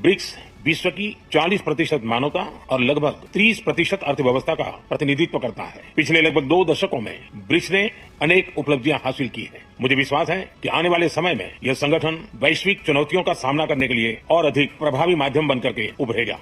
BRICS विश्व की 40% मानवता और लगभग 30% अर्थव्यवस्था का प्रतिनिधित्व करता है। पिछले लगभग 2 दशकों में ब्रिक्स ने अनेक उपलब्धियां हासिल की हैं। मुझे विश्वास है कि आने वाले समय में यह संगठन वैश्विक चुनौतियों का सामना करने के लिए और अधिक प्रभावी माध्यम बनकर के उभरेगा।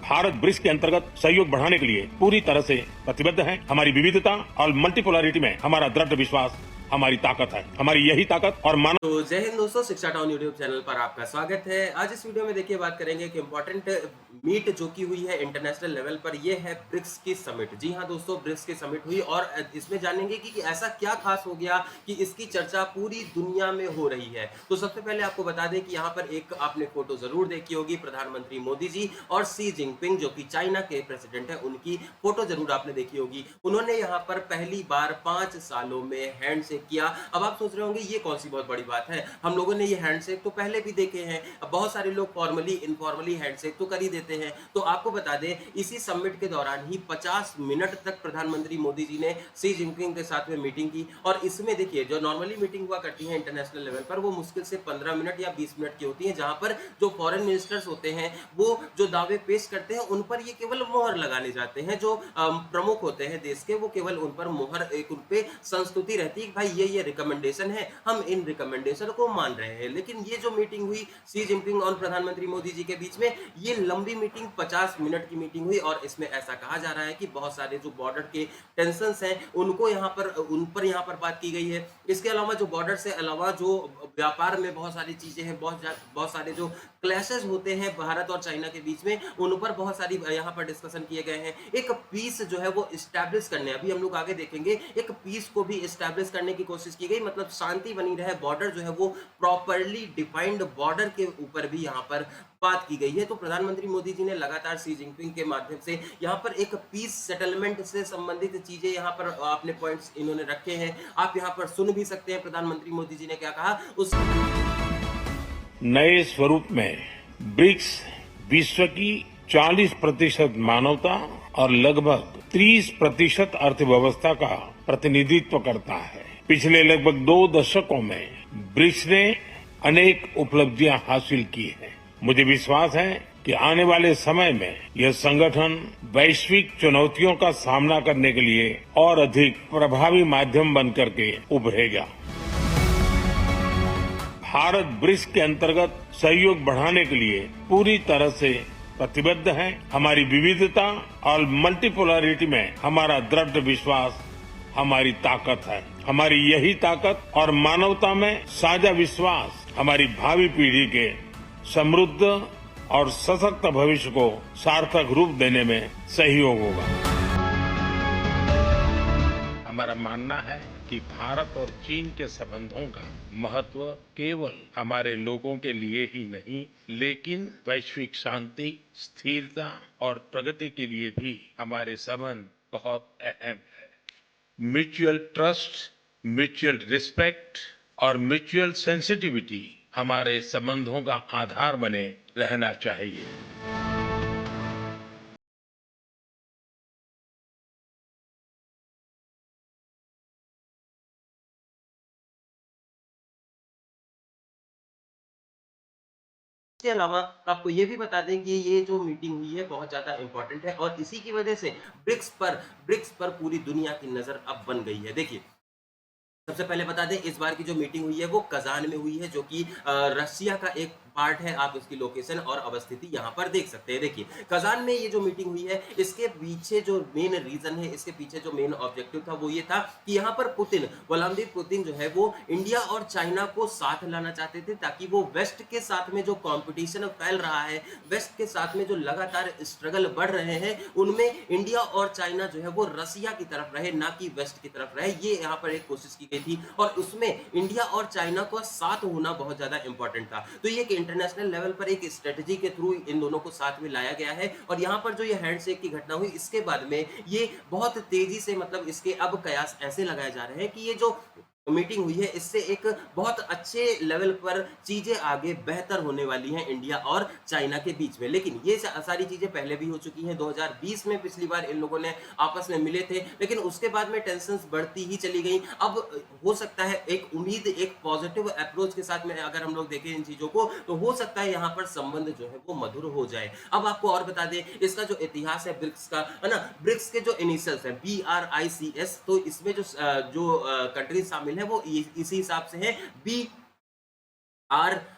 भारत ब्रिक्स के अंतर्गत सहयोग बढ़ाने के लिए पूरी तरह से प्रतिबद्ध है। हमारी विविधता और मल्टीपोलरिटी में हमारा दृढ़ विश्वास हमारी ताकत है। हमारी यही ताकत और मानव। तो जय हिंद दोस्तों, शिक्षा टाउन यूट्यूब चैनल पर आपका स्वागत है। आज इस वीडियो में देखिए बात करेंगे कि इंपॉर्टेंट मीट जो की हुई है इंटरनेशनल लेवल पर, ये है ब्रिक्स की समिट। जी हाँ दोस्तों, ब्रिक्स की समिट हुई और इसमें जानेंगे कि ऐसा क्या खास हो गया कि इसकी चर्चा पूरी दुनिया में हो रही है। तो सबसे पहले आपको बता दें कि यहाँ पर एक आपने फोटो जरूर देखी होगी, प्रधानमंत्री मोदी जी और शी जिनपिंग जो कि चाइना के प्रेसिडेंट है, उनकी फोटो जरूर आपने देखी होगी। उन्होंने यहाँ पर पहली बार 5 सालों में हैंड किया। अब आप सोच रहे होंगे ये कौन सी बहुत बड़ी बात है, हम लोगों ने ये हैंडशेक तो पहले भी देखे हैं। अब बहुत सारे लोग फॉर्मली इनफॉर्मली हैंडशेक तो कर ही देते हैं। तो आपको बता दें, इसी समिट के दौरान ही 50 मिनट तक प्रधानमंत्री मोदी जी ने शी जिनपिंग के साथ में मीटिंग की। और इसमें देखिए, जो नॉर्मली मीटिंग हुआ करती है इंटरनेशनल लेवल पर, वो मुश्किल से 15 मिनट या 20 मिनट की होती है, जहां पर जो फॉरेन मिनिस्टर्स होते हैं वो जो दावे पेश करते हैं उन पर ये केवल मोहर लगाने जाते हैं। जो प्रमुख होते हैं देश के, वो केवल उन पर मोहर, एक उन पे संस्तुति रहती है, भाई ये रिकमेंडेशन है, हम इन रिकमेंडेशन को मान रहे हैं। लेकिन ये जो मीटिंग हुई शी जिनपिंग और प्रधानमंत्री मोदी जी के बीच में, ये लंबी मीटिंग 50 मिनट की मीटिंग हुई। और इसमें ऐसा कहा जा रहा है कि बहुत सारे जो बॉर्डर के टेंशंस हैं उनको उन पर यहाँ पर बात की गई है। इसके अलावा जो बॉर्डर से अलावा जो व्यापार में बहुत सारी चीजें हैं, बहुत सारे जो क्लैशेस होते हैं भारत और चाइना के बीच में, उन पर बहुत सारी यहाँ पर डिस्कशन किए गए हैं। एक पीस जो है वो इस्टेब्लिश करने, अभी हम लोग आगे देखेंगे, एक पीस को भी इस्टेब्लिश करने की कोशिश की गई, मतलब शांति बनी रहे, बॉर्डर जो है वो प्रॉपर्ली डिफाइंड बॉर्डर के ऊपर भी यहाँ पर बात की गई है। तो प्रधानमंत्री मोदी जी ने लगातार शी जिनपिंग के माध्यम से यहाँ पर एक पीस सेटलमेंट से संबंधित चीजें यहाँ पर आपने पॉइंट्स इन्होंने रखे हैं। आप यहाँ पर सुन भी सकते हैं प्रधानमंत्री मोदी जी ने क्या कहा। उस नए स्वरूप में ब्रिक्स विश्व की 40% मानवता और लगभग 30% अर्थव्यवस्था का प्रतिनिधित्व करता है। पिछले लगभग 2 दशकों में ब्रिक्स ने अनेक उपलब्धियां हासिल की हैं। मुझे विश्वास है कि आने वाले समय में यह संगठन वैश्विक चुनौतियों का सामना करने के लिए और अधिक प्रभावी माध्यम बनकर के उभरेगा। भारत ब्रिक्स के अंतर्गत सहयोग बढ़ाने के लिए पूरी तरह से प्रतिबद्ध है। हमारी विविधता और मल्टीपोलरिटी में हमारा दृढ़ विश्वास हमारी ताकत है। हमारी यही ताकत और मानवता में साझा विश्वास हमारी भावी पीढ़ी के समृद्ध और सशक्त भविष्य को सार्थक रूप देने में सहयोग होगा। हमारा मानना है कि भारत और चीन के संबंधों का महत्व केवल हमारे लोगों के लिए ही नहीं, लेकिन वैश्विक शांति, स्थिरता और प्रगति के लिए भी हमारे संबंध बहुत अहम है। म्यूचुअल ट्रस्ट, म्यूचुअल रिस्पेक्ट और म्यूचुअल सेंसिटिविटी हमारे संबंधों का आधार बने रहना चाहिए। इसके अलावा आपको ये भी बता दें कि ये जो मीटिंग हुई है बहुत ज्यादा इंपॉर्टेंट है और इसी की वजह से ब्रिक्स पर पूरी दुनिया की नजर अब बन गई है। देखिए, सबसे पहले बता दें, इस बार की जो मीटिंग हुई है वो कजान में हुई है, जो कि रशिया का एक पार्ट है। आप उसकी लोकेशन और अवस्थिति यहाँ पर देख सकते हैं। देखिए, कजान में ये जो मीटिंग हुई है, इसके पीछे जो मेन रीजन है, इसके पीछे जो मेन ऑब्जेक्टिव था वो ये था कि यहाँ पर व्लादिमीर पुतिन जो है वो इंडिया और चाइना को साथ लाना चाहते थे, ताकि वो वेस्ट के साथ में जो कंपटीशन फैल रहा है, वेस्ट के साथ में जो लगातार स्ट्रगल बढ़ रहे हैं, उनमें इंडिया और चाइना जो है वो रसिया की तरफ रहे, ना कि वेस्ट की तरफ रहे। ये यहाँ पर एक कोशिश की गई थी और उसमें इंडिया और चाइना का साथ होना बहुत ज्यादा इंपॉर्टेंट था। तो ये इंटरनेशनल लेवल पर एक स्ट्रेटजी के थ्रू इन दोनों को साथ में लाया गया है। और यहाँ पर जो ये हैंडशेक की घटना हुई, इसके बाद में ये बहुत तेजी से, मतलब इसके अब कयास ऐसे लगाए जा रहे हैं कि ये जो मीटिंग हुई है, इससे एक बहुत अच्छे लेवल पर चीजें आगे बेहतर होने वाली हैं इंडिया और चाइना के बीच में। लेकिन ये सारी चीजें पहले भी हो चुकी हैं। 2020 में पिछली बार इन लोगों ने आपस में मिले थे, लेकिन उसके बाद में टेंशन्स बढ़ती ही चली गई। अब हो सकता है एक उम्मीद, एक पॉजिटिव अप्रोच के साथ में अगर हम लोग देखें इन चीजों को, तो हो सकता है यहाँ पर संबंध जो है वो मधुर हो जाए। अब आपको और बता दें, इसका जो इतिहास है ब्रिक्स का, है ना, ब्रिक्स के जो इनिशियल्स है BRICS, तो इसमें जो कंट्रीज शामिल है वो इसी हिसाब से है BRICS,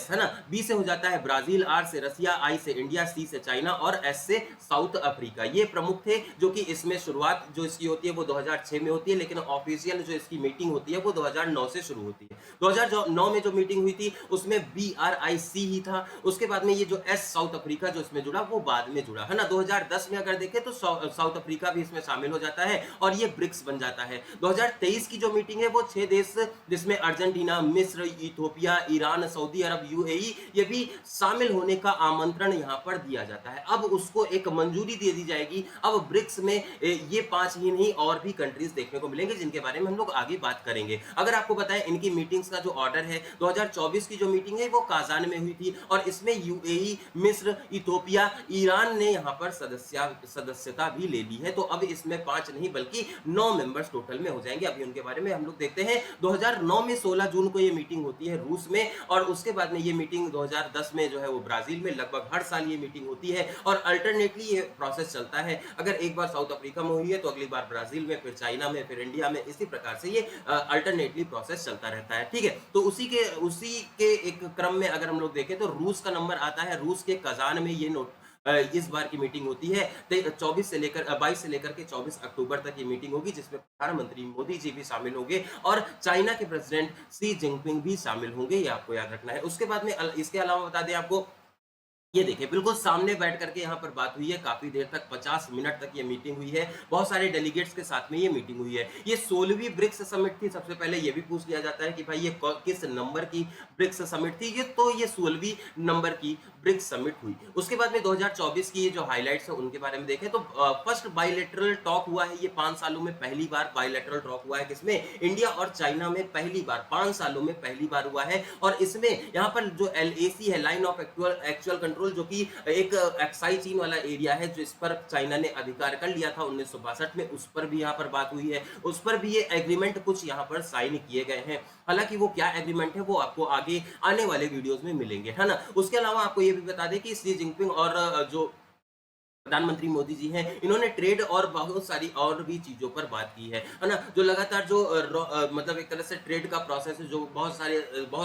है ना। बी से हो जाता है ब्राजील, आर से रसिया, आई से इंडिया, सी से चाइना और एस से साउथ अफ्रीका। ये प्रमुख थे जो कि इसमें शुरुआत जो इसकी होती है वो 2006 में होती है, लेकिन ऑफिशियल जो इसकी मीटिंग होती है वो 2009 से शुरू होती है। 2009 में जो मीटिंग हुई थी उसमें BRIC ही था। उसके बाद में ये जो एस साउथ अफ्रीका जो इसमें जुड़ा वो बाद में जुड़ा, है ना। 2010 में अगर देखें तो साउथ अफ्रीका भी इसमें शामिल हो जाता है और ये ब्रिक्स बन जाता है। 2023 की जो मीटिंग है वो 6 देश, जिसमें अर्जेंटीना, मिस्र, इथोपिया, ईरान, सऊदी अरब, UAE, ये भी शामिल होने का आमंत्रण यहां पर दिया जाता है। अब उसको एक मंजूरी दे दी जाएगी। अब ब्रिक्स में ये 5 ही नहीं और भी कंट्रीज देखने को मिलेंगे, जिनके बारे में हम लोग आगे बात करेंगे। अगर आपको बताएं इनकी मीटिंग्स का जो ऑर्डर है, 2024 की जो मीटिंग है वो काजान में हुई थी और इसमें UAE, मिस्र, इथोपिया, ईरान ने यहां पर सदस्यता भी ले ली है। तो अब इसमें 5 नहीं बल्कि 9 मेंबर्स टोटल में हो जाएंगे। अभी उनके बारे में हम लोग देखते हैं। 2009 में 16 जून को ये मीटिंग होती है रूस में, और उसके बाद में ये मीटिंग 2010 में जो है वो ब्राजील में। लगभग हर साल ये मीटिंग होती है और अल्टरनेटली ये प्रोसेस चलता है। अगर एक बार साउथ अफ्रीका में हुई है तो अगली बार ब्राजील में, फिर चाइना में, फिर इंडिया में। इसी प्रकार से ये अल्टरनेटली प्रोसेस चलता रहता है, ठीक है। तो उसी के एक क्रम में अगर हम लोग देखें तो रूस का नंबर आता है। रूस के कजान में ये इस बार की मीटिंग होती है। 22 से लेकर के 24 अक्टूबर तक ये मीटिंग होगी, जिसमें प्रधानमंत्री मोदी जी भी शामिल होंगे और चाइना के प्रेसिडेंट शी जिनपिंग भी शामिल होंगे। ये आपको याद रखना है। उसके बाद में इसके अलावा बता दें आपको, ये देखिए बिल्कुल सामने बैठ करके यहाँ पर बात हुई है। काफी देर तक 50 मिनट तक ये मीटिंग हुई है। बहुत सारे डेलीगेट्स के साथ में ये मीटिंग हुई है। ये 16वीं ब्रिक्स समिट थी। सबसे पहले ये भी पूछ लिया जाता है कि भाई ये किस नंबर की ब्रिक्स समिट थी। ये 16वीं नंबर की ब्रिक्स समिट हुई। उसके बाद में 2024 की ये जो हाईलाइट्स है उनके बारे में देखें तो फर्स्ट बायलैटरल टॉक हुआ है। ये 5 सालों में पहली बार बायलैटरल टॉक हुआ है। किसमें? इंडिया और चाइना में पहली बार, 5 सालों में पहली बार हुआ है। और इसमें यहाँ पर जो LAC है, लाइन ऑफ एक्चुअल कंट्रोल, जो कि एक एक्साई चीन वाला एरिया है, जिस पर चाइना ने अधिकार कर लिया था 1962 में, उस पर भी यहाँ पर बात हुई है। उस पर भी ये एग्रीमेंट कुछ यहाँ पर साइन किए गए हैं। हालांकि वो क्या एग्रीमेंट है वो आपको आगे आने वाले वीडियोस में मिलेंगे, है ना। उसके अलावा आपको ये भी बता दें कि शी जिनपिंग और जो प्रधानमंत्री मोदी जी हैं, इन्होंने ट्रेड और बहुत सारी और भी चीजों पर बात की है ना। जो लगातार जो मतलब एक तरह से ट्रेड का प्रोसेस है, जो बहुत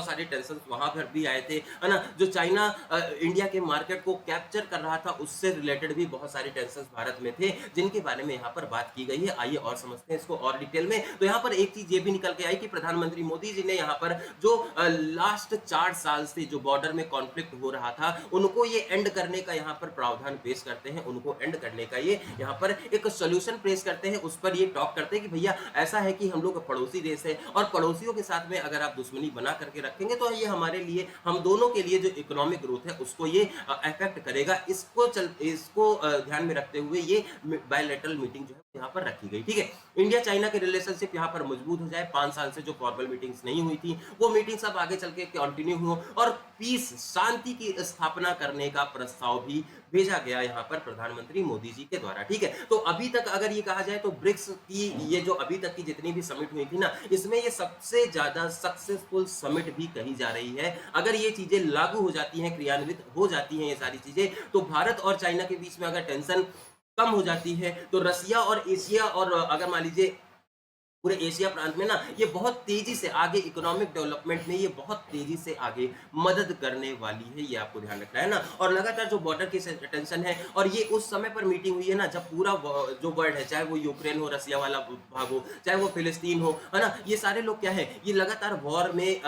सारे टेंशन वहां पर भी आए थे, है ना। जो चाइना इंडिया के मार्केट को कैप्चर कर रहा था, उससे रिलेटेड भी बहुत सारे टेंशन भारत में थे, जिनके बारे में यहाँ पर बात की गई है। आइए और समझते हैं इसको और डिटेल में। तो यहाँ पर एक चीज ये भी निकल के आई कि प्रधानमंत्री मोदी जी ने यहाँ पर जो लास्ट 4 साल से जो बॉर्डर में कॉन्फ्लिक्ट हो रहा था, उनको ये एंड करने का यहाँ पर प्रावधान पेश करते हैं। उनको एंड करने का ये यहाँ पर एक सॉल्यूशन पेश करते हैं। उस पर ये टॉक करते हैं कि भैया ऐसा है कि हम लोग पड़ोसी देश है और पड़ोसियों के साथ में अगर आप दुश्मनी बना करके रखेंगे तो ये हमारे लिए, हम दोनों के लिए जो इकोनॉमिक ग्रोथ है उसको ये अफेक्ट करेगा। इसको ध्यान में रखते हुए ये बायलैटरल मीटिंग जो है यहाँ पर रखी गई, ठीक है। इंडिया चाइना के रिलेशनशिप यहाँ पर मजबूत हो जाए। 5 साल से जो फॉर्मल मीटिंग्स नहीं हुई थी वो मीटिंग्स अब आगे चल के कंटिन्यू हो और पीस, शांति की स्थापना करने का प्रस्ताव भी भेजा गया यहाँ पर प्रधानमंत्री मोदी जी के द्वारा, ठीक है। तो अभी तक अगर ये कहा जाए तो ब्रिक्स की ये जो अभी तक की जितनी भी समिट हुई थी ना, इसमें ये सबसे ज्यादा सक्सेसफुल समिट भी कही जा रही है। अगर ये चीजें लागू हो जाती हैं, क्रियान्वित हो जाती हैं ये सारी चीजें, तो भारत और चाइना के बीच में अगर टेंशन कम हो जाती है तो रसिया और एशिया, और अगर मान लीजिए पूरे एशिया प्रांत में ना, ये बहुत तेजी से आगे इकोनॉमिक डेवलपमेंट में ये बहुत तेजी से आगे मदद करने वाली है। ये आपको ध्यान रखना है ना। और लगातार जो बॉर्डर की टेंशन है, और ये उस समय पर मीटिंग हुई है ना जब पूरा जो वर्ल्ड है, चाहे वो यूक्रेन हो, रसिया वाला भाग हो, चाहे वो फिलिस्तीन हो, है ना, ये सारे लोग क्या है, ये लगातार वॉर में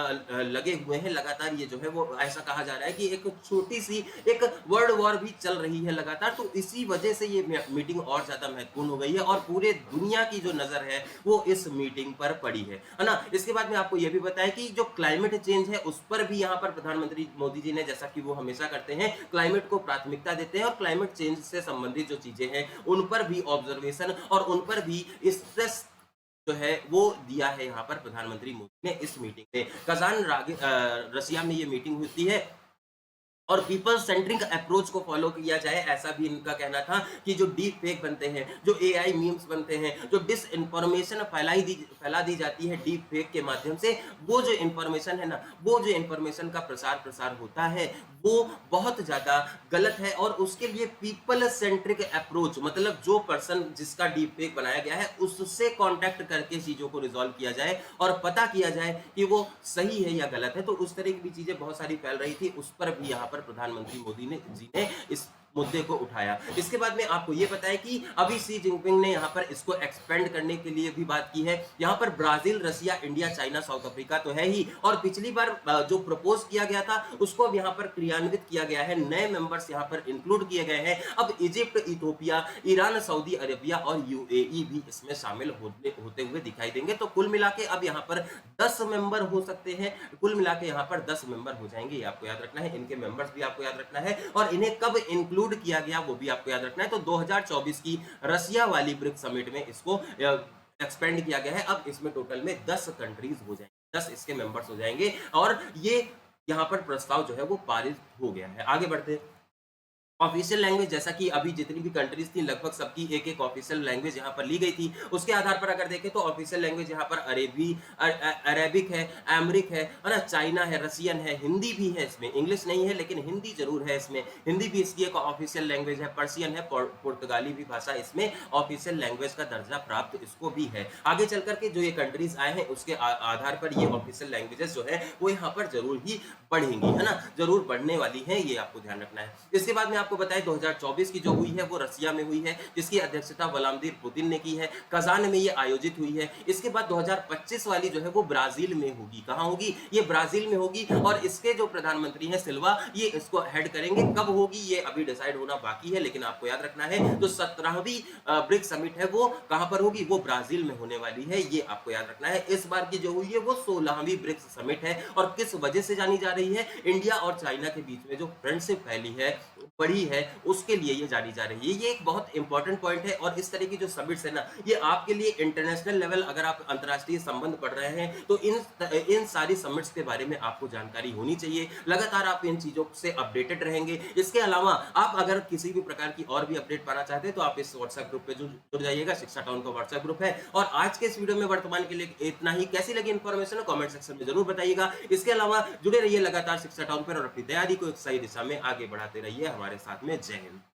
लगे हुए हैं। लगातार ये जो है वो ऐसा कहा जा रहा है कि एक छोटी सी एक वर्ल्ड वॉर भी चल रही है लगातार। तो इसी वजह से ये मीटिंग और ज्यादा महत्वपूर्ण हो गई है और पूरे दुनिया की जो नजर है वो इस मीटिंग पर पड़ी है ना। इसके बाद में आपको यह भी बताया कि जो क्लाइमेट चेंज है उस पर भी यहाँ पर प्रधानमंत्री मोदी जी ने, जैसा कि वो हमेशा करते हैं, क्लाइमेट को प्राथमिकता देते हैं और क्लाइमेट चेंज से संबंधित जो चीजें हैं उन पर भी ऑब्जर्वेशन और उन पर भी स्ट्रेस जो है वो दिया है यहाँ पर प्रधानमंत्री मोदी ने इस मीटिंग में। रसिया में ये मीटिंग होती है और पीपल सेंट्रिक अप्रोच को फॉलो किया जाए, ऐसा भी इनका कहना था कि जो डीप फेक बनते हैं, जो एआई मीम्स बनते हैं, जो डिस इन्फॉर्मेशन फैला दी जाती है डीप फेक के माध्यम से, वो जो इन्फॉर्मेशन है ना, वो जो इन्फॉर्मेशन का प्रसार होता है वो बहुत ज्यादा गलत है। और उसके लिए पीपल सेंट्रिक अप्रोच, मतलब जो पर्सन जिसका डीप फेक बनाया गया है उससे कॉन्टेक्ट करके चीजों को रिजॉल्व किया जाए और पता किया जाए कि वो सही है या गलत है। तो उस तरह की भी चीजें बहुत सारी फैल रही थी, उस पर भी यहाँ पर प्रधानमंत्री मोदी ने इस मुद्दे को उठाया। इसके बाद में आपको ये पता है कि अभी शी जिनपिंग ने यहाँ पर इसको एक्सपेंड करने के लिए भी बात की है। यहाँ पर ब्राजील, रसिया, इंडिया, चाइना, साउथ अफ्रीका तो है ही, और पिछली बार जो प्रपोज किया गया था उसको अब यहाँ पर क्रियान्वित किया गया है, नए मेंबर्स यहाँ पर इंक्लूड किए गए हैं। अब Egypt, Ethiopia, Iran, Saudi Arabia और यूएई भी इसमें शामिल होते हुए दिखाई देंगे। तो कुल मिला के अब यहाँ पर 10 मेंबर हो सकते हैं, कुल मिला के यहाँ पर 10 मेंबर हो जाएंगे, ये आपको याद रखना है। इनके मेंबर्स भी आपको याद रखना है और इन्हें कब इंक्लूड किया गया वो भी आपको याद रखना है। तो 2024 की रसिया वाली ब्रिक्स समिट में इसको एक्सपेंड किया गया है। अब इसमें टोटल में 10 कंट्रीज हो जाएंगे, 10 इसके मेंबर्स हो जाएंगे और ये यहाँ पर प्रस्ताव जो है वो पारित हो गया है। आगे बढ़ते हैं। ऑफिशियल लैंग्वेज, जैसा कि अभी जितनी भी कंट्रीज थी लगभग सबकी एक एक ऑफिशियल लैंग्वेज यहाँ पर ली गई थी। उसके आधार पर अगर देखें तो ऑफिशियल लैंग्वेज यहाँ पर अरेबिक है, अमरिक है ना, चाइना है, रसियन है, हिंदी भी है, इसमें इंग्लिश नहीं है लेकिन हिंदी जरूर है इसमें, हिंदी भी इसकी एक ऑफिशियल लैंग्वेज है, पर्शियन है, पुर्तगाली भी भाषा इसमें ऑफिशियल लैंग्वेज का दर्जा प्राप्त इसको भी है। आगे चल करके जो ये कंट्रीज आए हैं उसके आधार पर ये ऑफिशियल लैंग्वेजेस जो है वो यहाँ पर जरूर ही बढ़ेंगी, है ना, जरूर बढ़ने वाली है, ये आपको ध्यान रखना है। इसके बाद में आपको बताएं 2024 की जो हुई है वो रसिया में हुई है, जिसकी अध्यक्षता व्लादिमीर पुतिन ने की है, कजान में ये आयोजित हुई है। इसके बाद 2025 वाली जो है वो ब्राजील में होगी। कहां होगी? ये ब्राजील में होगी और इसके जो प्रधानमंत्री हैं सिल्वा, ये इसको हेड करेंगे। कब होगी ये अभी डिसाइड होना बाकी है, लेकिन आपको याद रखना है जो 17वीं ब्रिक्स समिट है वो कहां पर होगी? वो ब्राजील में होने वाली है, ये आपको याद रखना है। इस बार की जो हुई है वो 16वीं ब्रिक्स समिट है और किस वजह से जानी जा रही है? इंडिया और चाइना के बीच में जो फ्रेंडशिप फैली है, बढ़ी है, उसके लिए ये जानी जा रही है। ये एक बहुत इंपॉर्टेंट पॉइंट है और इस तरह की जो समिट्स है ना, ये आपके लिए इंटरनेशनल लेवल, अगर आप अंतरराष्ट्रीय संबंध पढ़ रहे हैं तो इन सारी समिट्स के बारे में आपको जानकारी होनी चाहिए। लगातार आप इन चीजों से अपडेटेड रहेंगे। इसके अलावा आप अगर किसी भी प्रकार की और भी अपडेट पाना चाहते हैं तो आप इस व्हाट्सएप ग्रुप पे जुड़ जाइएगा। शिक्षा टाउन का व्हाट्सएप ग्रुप है। और आज के इस वीडियो में वर्तमान के लिए इतना ही। कैसी लगी इन्फॉर्मेशन कमेंट सेक्शन में जरूर बताइएगा। इसके अलावा जुड़े रहिए लगातार शिक्षा टाउन पर और अपनी तैयारी को एक सही दिशा में आगे बढ़ाते रहिए हमारे साथ में। जय हिंद।